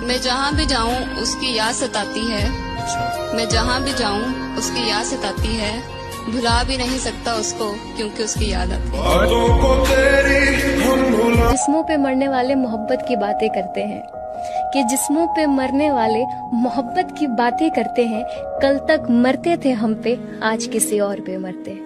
मैं जहाँ भी जाऊँ उसकी याद सताती है। मैं जहाँ भी जाऊँ उसकी याद सताती है। भुला भी नहीं सकता उसको क्योंकि उसकी याद आती है। जिस्मों पे मरने वाले मोहब्बत की बातें करते हैं कि जिस्मों पे मरने वाले मोहब्बत की बातें करते हैं। कल तक मरते थे हम पे, आज किसी और पे मरते हैं।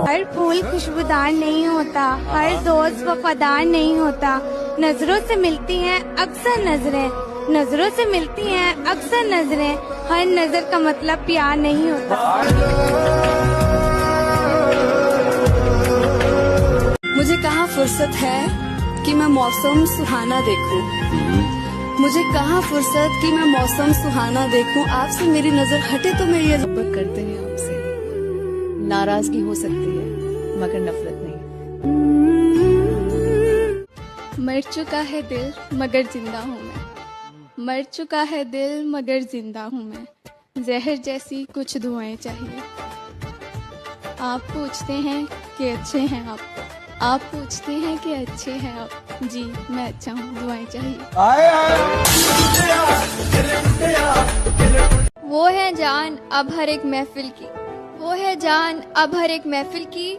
हर फूल खुशबूदार नहीं होता, हर दोस्त वफादार नहीं होता। नजरों से मिलती हैं अक्सर नजरें, नजरों से मिलती हैं अक्सर नजरें। हर नजर का मतलब प्यार नहीं होता। मुझे कहाँ फुर्सत है कि मैं मौसम सुहाना देखूं। मुझे कहाँ फुर्सत कि मैं मौसम सुहाना देखूं। आपसे मेरी नजर हटे तो मैं ये मोहब्बत करते हैं आपसे। नाराजगी हो सकती है मगर नफरत नहीं। मर चुका है दिल मगर जिंदा हूँ मैं। मर चुका है दिल मगर जिंदा हूँ मैं। जहर जैसी कुछ दुआएं चाहिए। आप पूछते हैं कि अच्छे हैं आप पूछते हैं कि अच्छे हैं आप। जी मैं अच्छा हूँ, दुआएं चाहिए। वो है जान अब हर एक महफिल की, वो है जान अब हर एक महफिल की।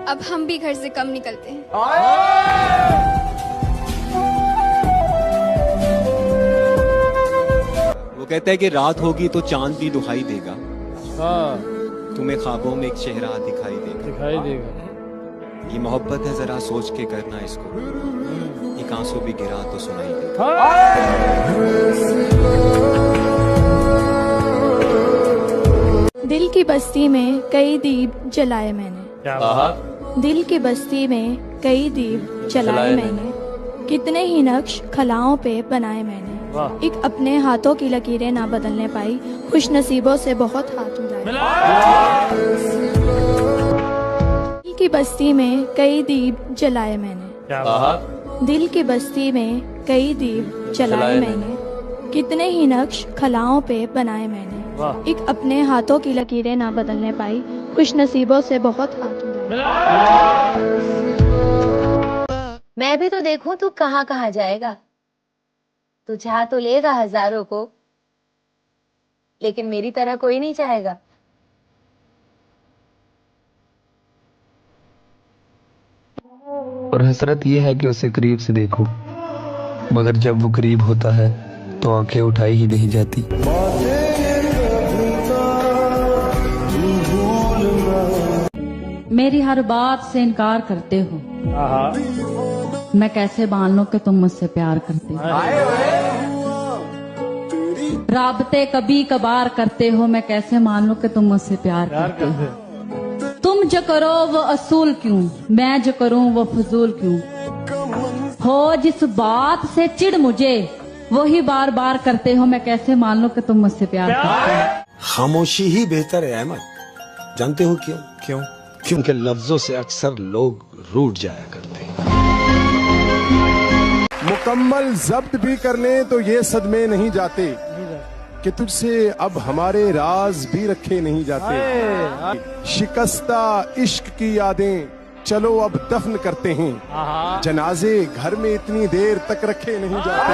अब हम भी घर से कम निकलते हैं। वो कहता है कि रात होगी तो चांद भी दुखाई देगा। तुम्हें ख्वाबों में एक चेहरा दिखाई देगा। ये मोहब्बत है, जरा सोच के करना इसको। एक आंसू भी गिरा तो सुनाई देगा। दिल की बस्ती में कई दीप जलाए मैंने। दिल की बस्ती में कई दीप जलाए मैंने। कितने ही नक्श खलाओं पे बनाए मैंने। एक अपने हाथों की लकीरें ना बदलने पाई, खुश नसीबों से बहुत हाथ मिलाए। दिल की बस्ती में कई दीप जलाए मैंने। दिल की बस्ती में कई दीप जलाए मैंने। कितने ही नक्श खलाओं पे बनाए मैंने। एक अपने हाथों की लकीरें ना बदलने पाई, खुश नसीबों से बहुत हाथ मिलाए। मैं भी तो देखूं तू कहाँ कहाँ जाएगा। तू चाह तो लेगा हजारों को, लेकिन मेरी तरह कोई नहीं चाहेगा। और हसरत ये है कि उसे करीब से देखो, मगर जब वो करीब होता है तो आंखें उठाई ही नहीं जाती। मेरी हर बात से इनकार करते हो। मैं कैसे मान लूं कि तुम मुझसे प्यार करते हो। राबते कभी कभार करते हो, मैं कैसे मान लूं कि तुम मुझसे प्यार करते हो। तुम जो करो वो असूल क्यों, मैं जो करूं वो फजूल क्यों। हो जिस बात से चिढ़ मुझे, वही बार बार करते हो, मैं कैसे मान लूं कि तुम मुझसे प्यार करते हो। खामोशी ही बेहतर है अहमद। जानते हो क्यों? क्यों? क्योंकि लफ्जों से अक्सर लोग रूठ जाया करते हैं। मुकम्मल जब्त भी कर लें तो ये सदमे नहीं जाते कि तुझसे अब हमारे राज भी रखे नहीं जाते। शिकस्ता इश्क की यादें चलो अब दफन करते हैं। जनाजे घर में इतनी देर तक रखे नहीं जाते।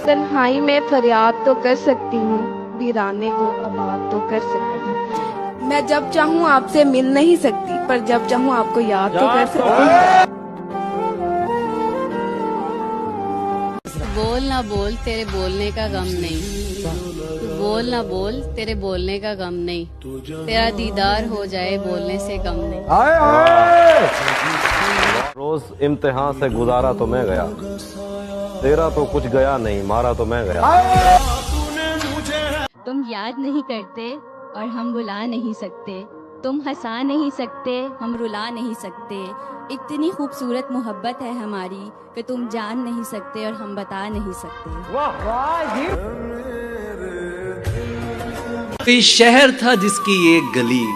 तन्हाई में फरियाद तो कर सकती हूँ, वीराने को आबाद तो कर सकती हूँ। मैं जब चाहूँ आपसे मिल नहीं सकती, पर जब चाहूँ आपको याद तो कर सकती हूँ। बोल ना बोल तेरे बोलने का गम नहीं। तू बोल ना बोल तेरे बोलने का गम नहीं। तेरा दीदार हो जाए बोलने से कम नहीं। रोज इम्तिहान से गुजारा तो मैं गया, तेरा तो कुछ गया नहीं, मारा तो मैं गया। तुम याद नहीं करते और हम बुला नहीं सकते। तुम हंसा नहीं सकते, हम रुला नहीं सकते। इतनी खूबसूरत मोहब्बत है हमारी कि तुम जान नहीं सकते और हम बता नहीं सकते। कोई शहर था जिसकी एक गली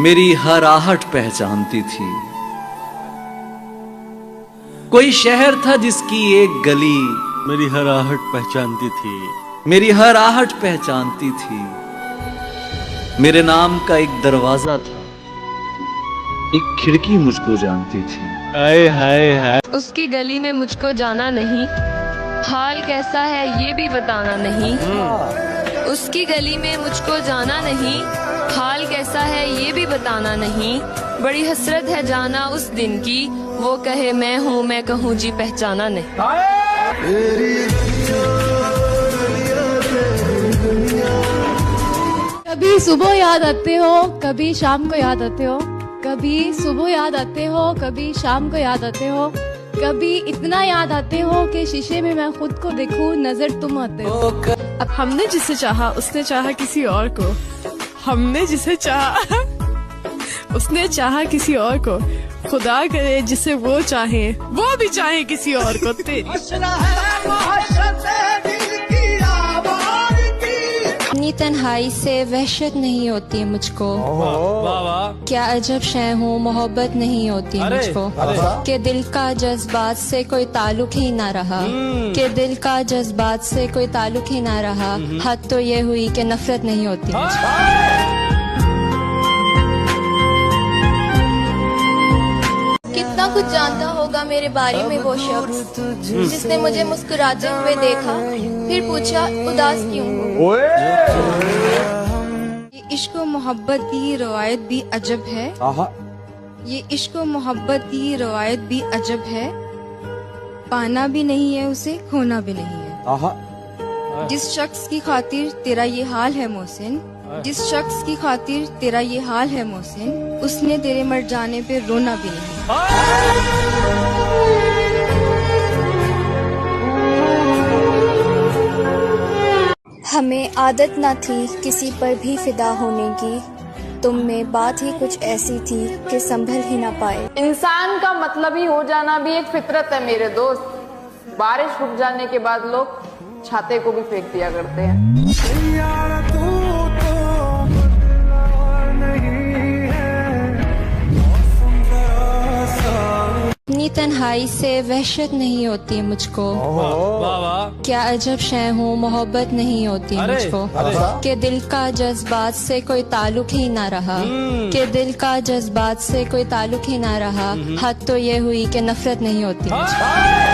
मेरी हर आहट पहचानती थी। कोई शहर था जिसकी एक गली मेरी हर आहट पहचानती थी। मेरी हर आहट पहचानती थी। मेरे नाम का एक दरवाजा था एक खिड़की मुझको जानती थी। हाय हाय हाय। उसकी गली में मुझको जाना नहीं, हाल कैसा है ये भी बताना नहीं। उसकी गली में मुझको जाना नहीं, हाल कैसा है ये भी बताना नहीं। बड़ी हसरत है जाना उस दिन की, वो कहे मैं हूँ मैं कहूँ जी पहचाना नहीं। कभी सुबह याद आते हो, कभी शाम को याद आते हो। कभी सुबह याद आते हो, कभी शाम को याद आते हो। कभी इतना याद आते हो कि शीशे में मैं खुद को देखूं, नजर तुम आते हो। अब हमने जिसे चाहा उसने चाहा किसी और को, हमने जिसे चाहा उसने चाहा किसी और को। खुदा करे जिसे वो चाहे वो भी चाहे किसी और को। तेरी अपनी तन्हाई से वहशत नहीं होती मुझको, क्या अजब शय हूँ मोहब्बत नहीं होती मुझको। के दिल का जज्बात से कोई ताल्लुक ही ना रहा, के दिल का जज्बात से कोई ताल्लुक ही ना रहा। हद तो ये हुई कि नफरत नहीं होती मुझको। कितना कुछ जानता होगा मेरे बारे में वो शख्स जिसने मुझे मुस्कुराते हुए देखा, फिर पूछा उदास क्यों हो। ये इश्क व मोहब्बत की रवायत भी अजब है, ये इश्क व मोहब्बत की रवायत भी अजब है। पाना भी नहीं है उसे, खोना भी नहीं है। जिस शख्स की खातिर तेरा ये हाल है मोहसिन, जिस शख्स की खातिर तेरा ये हाल है मोहसिन, उसने तेरे मर जाने पे रोना भी नहीं। हमें आदत न थी किसी पर भी फिदा होने की, तुम में बात ही कुछ ऐसी थी कि संभल ही ना पाए। इंसान का मतलब ही हो जाना भी एक फितरत है मेरे दोस्त। बारिश रुक जाने के बाद लोग छाते को भी फेंक दिया करते हैं। अपनी तन्हाई से वहशत नहीं होती मुझको, क्या अजब शय हूँ मोहब्बत नहीं होती मुझको। के दिल का जज्बात से कोई ताल्लुक ही ना रहा, के दिल का जज्बात से कोई ताल्लुक ही ना रहा। हद तो ये हुई कि नफरत नहीं होती मुझको।